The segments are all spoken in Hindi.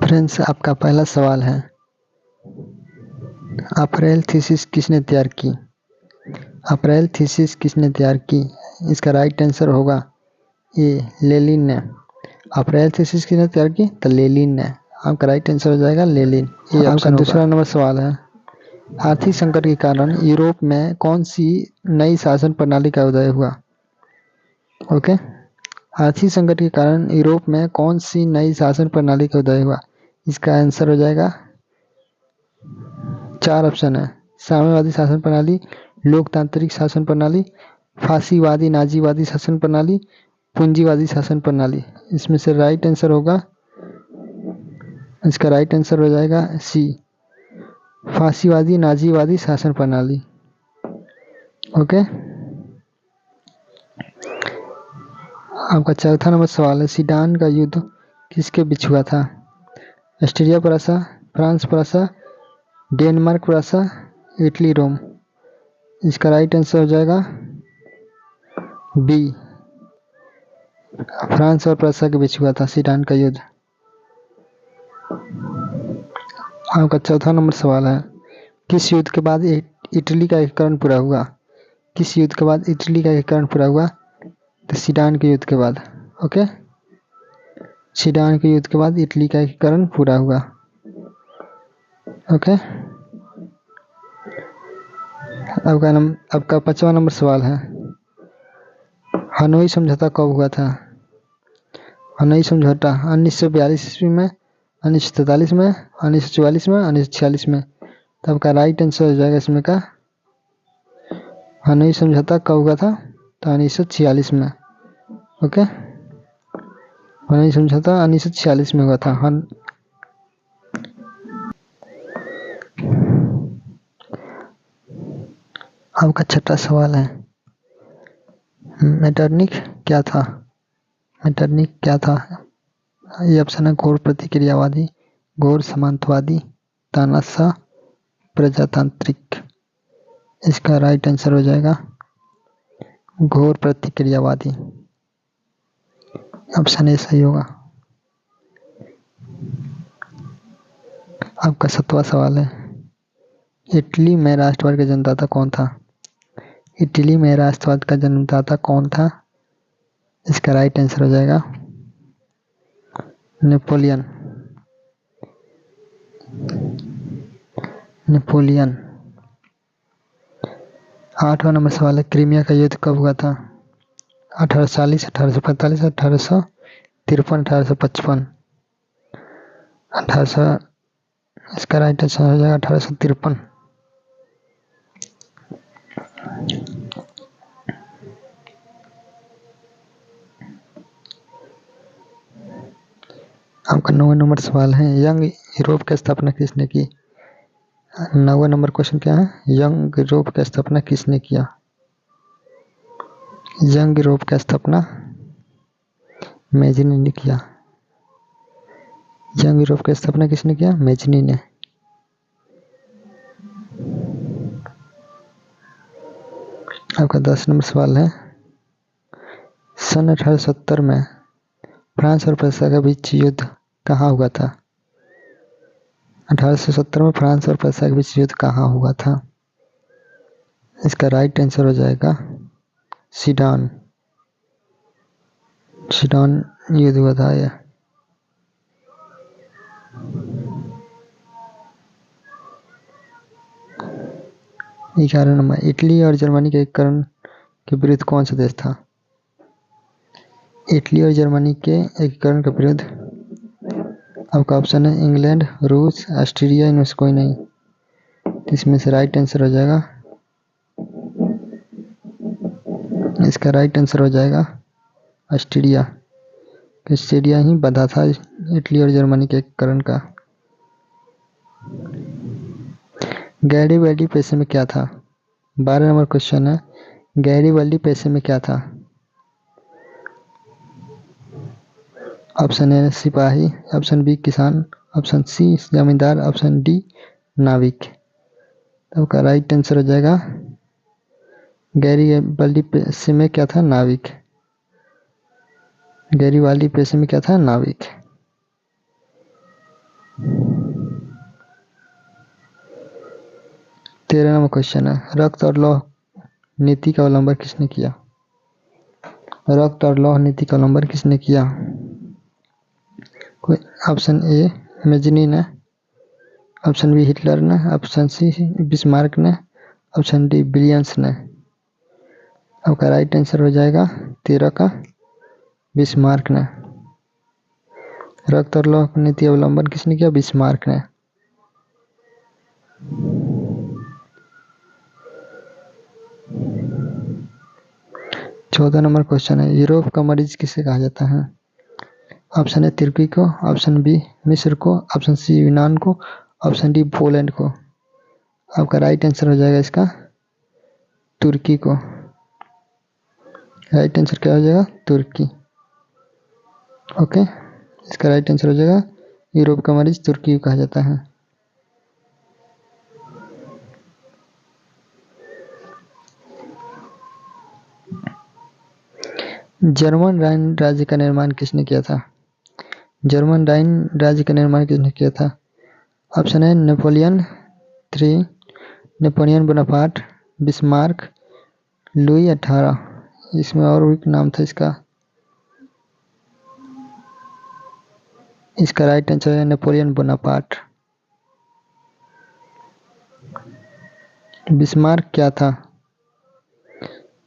फ्रेंड्स, आपका पहला सवाल है, अप्रैल थीसिस किसने तैयार की? अप्रैल थीसिस किसने तैयार की? इसका राइट आंसर होगा ए, लेनिन ने। अप्रैल थीसिस किसने तैयार की? तो लेनिन ने। आपका राइट आंसर हो जाएगा लेनिन। ये आपका दूसरा नंबर सवाल है, आर्थिक संकट के कारण यूरोप में कौन सी नई शासन प्रणाली का उदय हुआ? ओके, आर्थिक संकट के कारण यूरोप में कौन सी नई शासन प्रणाली का उदय हुआ? इसका आंसर हो जाएगा, 4 ऑप्शन है, साम्यवादी शासन प्रणाली, लोकतांत्रिक शासन प्रणाली, फासीवादी नाजीवादी शासन प्रणाली, पूंजीवादी शासन प्रणाली। इसमें से राइट आंसर होगा, इसका राइट आंसर हो जाएगा सी, फासीवादी नाजीवादी शासन प्रणाली। ओके, आपका चौथा नंबर सवाल है, सीडान का युद्ध किसके बीच हुआ था? Austria Prussia, France Prussia, Denmark Prussia, Italy Rome. इसका राइट आंसर हो जाएगा बी, फ्रांस और प्रशा के बीच हुआ था सीडान का युद्ध। आपका चौथा नंबर सवाल है, किस युद्ध के बाद इटली का एकीकरण पूरा हुआ? किस युद्ध के बाद इटली का एकीकरण पूरा हुआ? तो सीडान के युद्ध के बाद। ओके, सीडान के युद्ध के बाद इटली का एकीकरण पूरा हुआ। ओके, आपका 5वां नंबर सवाल है, हनोई समझौता कब हुआ था? हनोई समझौता 1942 ईस्वी में, 1943 में, 1944 में, 1946 में। तो आपका राइट आंसर हो जाएगा इसमें का, हनोई समझौता कब हुआ था? तो 1946 में। ओके, हनोई समझौता 1946 में हुआ था। आपका 6वां सवाल है, मेटरनिख क्या था? मेटरनिख क्या था? ये ऑप्शन है, घोर प्रतिक्रियावादी, घोर समांतवादी, तानाशाह, प्रजातांत्रिक। इसका राइट आंसर हो जाएगा घोर प्रतिक्रियावादी। ऑप्शन ए सही होगा। आपका 7वां सवाल है, इटली में राष्ट्रवाद का जन्मदाता कौन था? इटली में राष्ट्रवाद का जन्मदाता कौन था? इसका राइट आंसर हो जाएगा नेपोलियन। नेपोलियन। 8वां नंबर सवाल है, क्रीमिया का युद्ध कब हुआ था? 1840, 1845, 1853, 1855। 1800, इसका राइट आंसर हो जाएगा 1853। आपका 9वां नंबर सवाल है, यंग यूरोप की स्थापना किसने की? 9वां नंबर क्वेश्चन क्या है, यंग यूरोप की स्थापना किसने किया? यंग यूरोप की स्थापना मेजिनी ने किया। यंग यूरोप की स्थापना किसने किया? मेजिनी ने। आपका 10 नंबर सवाल है, सन 1870 में फ्रांस और प्रशा के बीच युद्ध कहाँ हुआ था? 1870 में फ्रांस और प्रशा के बीच युद्ध कहाँ हुआ था? इसका राइट आंसर हो जाएगा सीडान। सीडान युद्ध हुआ था यह। 11 नंबर, इटली और जर्मनी के एकीकरण के विरुद्ध कौन सा देश था? इटली और जर्मनी के एकीकरण के विरुद्ध आपका ऑप्शन है इंग्लैंड, रूस, ऑस्ट्रिया, इनमें से कोई नहीं। इसमें से राइट आंसर हो जाएगा, इसका राइट आंसर हो जाएगा ऑस्ट्रिया। ऑस्ट्रिया ही बाधा था इटली और जर्मनी के एकीकरण का। गैरीबल्डी पेशे में क्या था? 12 नंबर क्वेश्चन है, गैरीबल्डी पेशे में क्या था? ऑप्शन ए सिपाही, ऑप्शन बी किसान, ऑप्शन सी जमींदार, ऑप्शन डी नाविक। तो का राइट आंसर हो जाएगा, गैरीबल्डी पेशे में क्या था? नाविक। गैरीबल्डी पेशे में क्या था? नाविक। 13 नंबर क्वेश्चन है, रक्त और लौह नीति का अवलंबन किसने किया? रक्त और लौह नीति का अवलंबन किसने किया? ऑप्शन ए मेजनी ने, ऑप्शन बी हिटलर ने, ऑप्शन सी बिस्मार्क ने, ऑप्शन डी विलियम्स ने। आपका राइट आंसर हो जाएगा 13 का बिस्मार्क ने। रक्त और लौह नीति अवलंबन किसने किया? बिस्मार्क ने। चौदह नंबर क्वेश्चन है, यूरोप का मरीज किसे कहा जाता है? ऑप्शन ए तुर्की को, ऑप्शन बी मिस्र को, ऑप्शन सी यूनान को, ऑप्शन डी पोलैंड को। आपका राइट आंसर हो जाएगा इसका तुर्की को। राइट आंसर क्या हो जाएगा? तुर्की। ओके, इसका राइट आंसर हो जाएगा यूरोप का मरीज तुर्की को कहा जाता है। जर्मन राइन राज्य का निर्माण किसने किया था? जर्मन राइन राज्य का निर्माण किसने किया था? ऑप्शन है Napoleon 3, Napoleon Bonaparte, Bismarck, Louis 18। इसमें और भी नाम था इसका। इसका राइट आंसर है नेपोलियन बोनापार्ट। बिस्मार्क क्या था?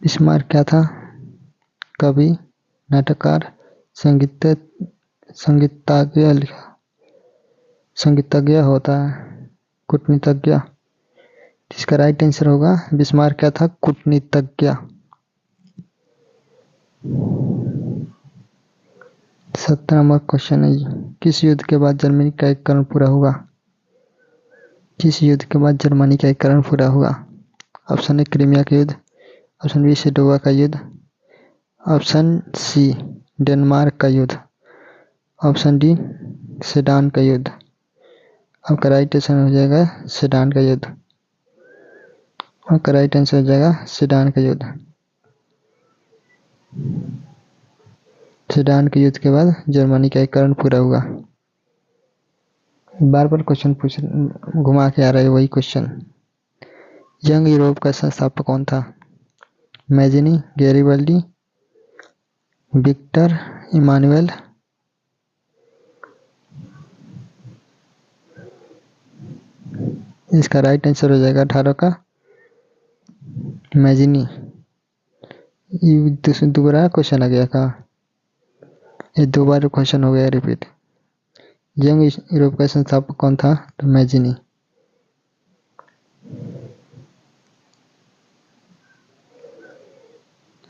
बिस्मार्क क्या था? कवि, नाटककार, संगीतज्ञ होता है, कूटनीतिज्ञ। इसका राइट आंसर होगा बिस्मार्क क्या था? कूटनीतिज्ञ। 17 नंबर क्वेश्चन है, किस युद्ध के बाद जर्मनी का एकीकरण पूरा हुआ? किस युद्ध के बाद जर्मनी का एकीकरण पूरा हुआ? ऑप्शन ए क्रीमिया का युद्ध, ऑप्शन बी सेडोवा का युद्ध, ऑप्शन सी डेनमार्क का युद्ध, ऑप्शन डी सेडान का युद्ध। आपका राइट आंसर हो जाएगा सेडान का युद्ध। आपका राइट आंसर हो जाएगा सेडान का युद्ध। सेडान के युद्ध के बाद जर्मनी का एकीकरण पूरा हुआ। बार बार क्वेश्चन पूछ घुमा के आ रहा है वही क्वेश्चन। यंग यूरोप का संस्थापक कौन था? मैजिनी, गैरिबल्डी, विक्टर इमानुएल, इसका राइट आंसर हो जाएगा 18 का मैजिनी। दोबारा क्वेश्चन आ गया था, ये दो बार क्वेश्चन हो गया रिपीट। यंग यूरोप का संस्थापक कौन था? तो मैजिनी।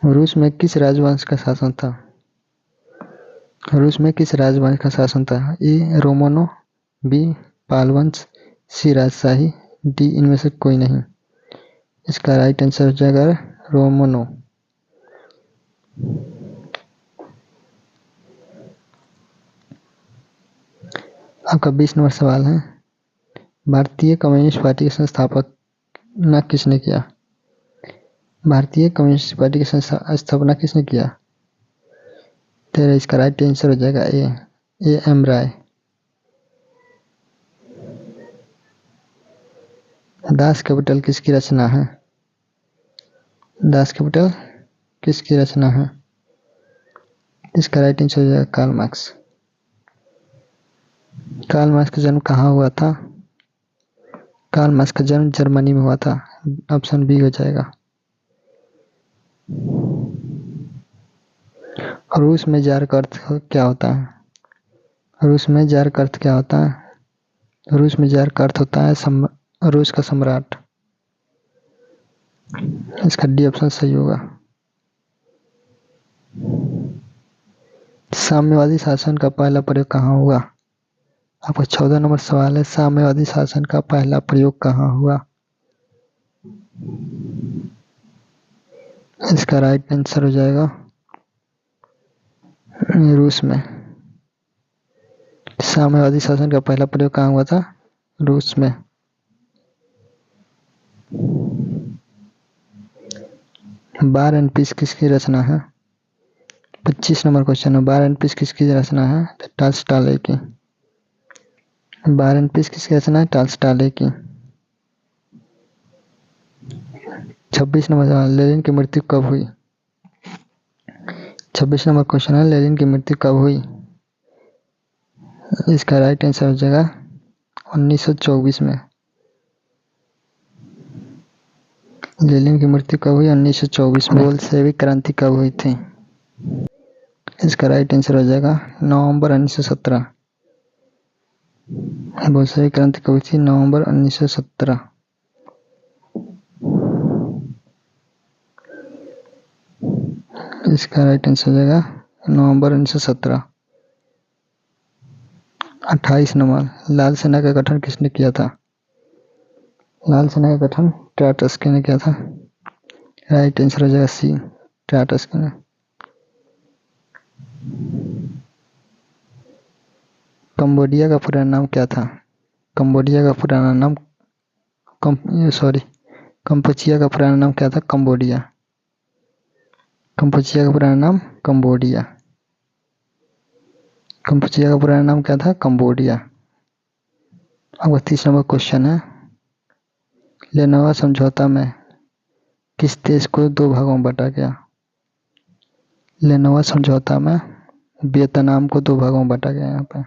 रूस में किस राजवंश का शासन था? रूस में किस राजवंश का शासन था? ए रोमनो, बी पाल वंश, सी राजशाही, डी इनमें से कोई नहीं। इसका राइट आंसर हो जाएगा रोमनो। आपका 20 नंबर सवाल है, भारतीय कम्युनिस्ट पार्टी के संस्थापक न किसने किया? भारतीय कम्युनिस्ट पार्टी की स्थापना किसने किया? तेरा इसका राइट आंसर हो जाएगा A M Rai. Das Kapital किसकी रचना है? दास कैपिटल किसकी रचना है? इसका राइट आंसर हो जाएगा कार्ल मार्क्स। कार्ल मार्क्स का जन्म कहाँ हुआ था? कार्ल मार्क्स का जन्म जर्मनी में हुआ था। ऑप्शन बी हो जाएगा। रूस में जार का अर्थ क्या होता है? रूस में जार का अर्थ क्या होता है? रूस में जार का अर्थ होता है रूस का सम्राट। इसका डी ऑप्शन सही होगा। साम्यवादी शासन का पहला प्रयोग कहाँ हुआ? आपका 14 नंबर सवाल है, साम्यवादी शासन का पहला प्रयोग कहाँ हुआ? इसका राइट आंसर हो जाएगा रूस में। साम्यवादी शासन का पहला प्रयोग कहाँ हुआ था? रूस में। वार एंड पीस किसकी रचना है? 25 नंबर क्वेश्चन है, वार एंड पीस किसकी रचना है? टॉल्स्टॉय की। वार एंड पीस किसकी रचना है? टॉल्स्टॉय की। 26 नंबर सवाल, लेनिन की मृत्यु कब हुई? 26 नंबर क्वेश्चन है, लेनिन की मृत्यु कब हुई? इसका राइट आंसर हो जाएगा 1924 में। लेनिन की मृत्यु कब हुई? 1924 में। बोल्शेविक क्रांति कब हुई थी? इसका राइट आंसर हो जाएगा नवंबर 1917। बोल्शेविक क्रांति कब हुई थी? नवंबर 1917। इसका राइट आंसर हो जाएगा नवंबर 1917। 28 नंबर, लाल सेना का गठन किसने किया था? लाल सेना का गठन टाटास्की ने किया था। राइट आंसर हो जाएगा सी, टाटास्की ने। कंबोडिया का पुराना नाम क्या था? कंबोडिया का पुराना नाम कंपुचिया का पुराना नाम क्या था? कंबोडिया। कंपुचिया का पुराना नाम कंबोडिया। कंपुचिया का पुराना नाम क्या था? कंबोडिया। अब 30 नंबर क्वेश्चन है, लेनोवा समझौता में किस देश को 2 भागों में बांटा गया? लेनोवा समझौता में वियतनाम को 2 भागों में बांटा गया। यहाँ पे